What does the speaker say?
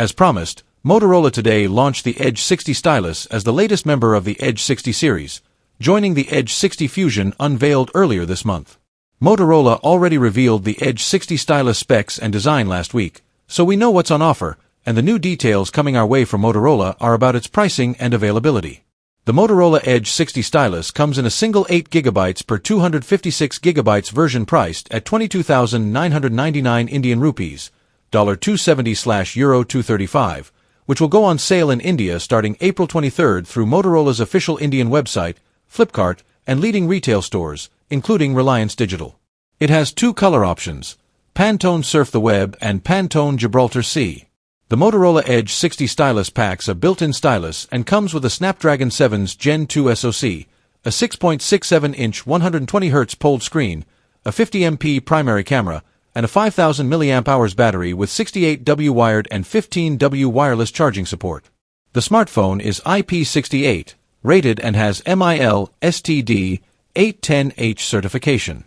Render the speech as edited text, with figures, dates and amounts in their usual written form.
As promised, Motorola today launched the Edge 60 Stylus as the latest member of the Edge 60 series, joining the Edge 60 Fusion unveiled earlier this month. Motorola already revealed the Edge 60 Stylus specs and design last week, so we know what's on offer, and the new details coming our way from Motorola are about its pricing and availability. The Motorola Edge 60 Stylus comes in a single 8GB per 256GB version priced at 22,999 Indian rupees, $270/Euro 235, which will go on sale in India starting April 23 through Motorola's official Indian website, Flipkart, and leading retail stores, including Reliance Digital. It has two color options, Pantone Surf the Web and Pantone Gibraltar Sea. The Motorola Edge 60 Stylus packs a built-in stylus and comes with a Snapdragon 7's Gen 2 SoC, a 6.67-inch 120Hz POLED screen, a 50MP primary camera, and a 5,000 mAh battery with 68W wired and 15W wireless charging support. The smartphone is IP68, rated and has MIL STD 810H certification.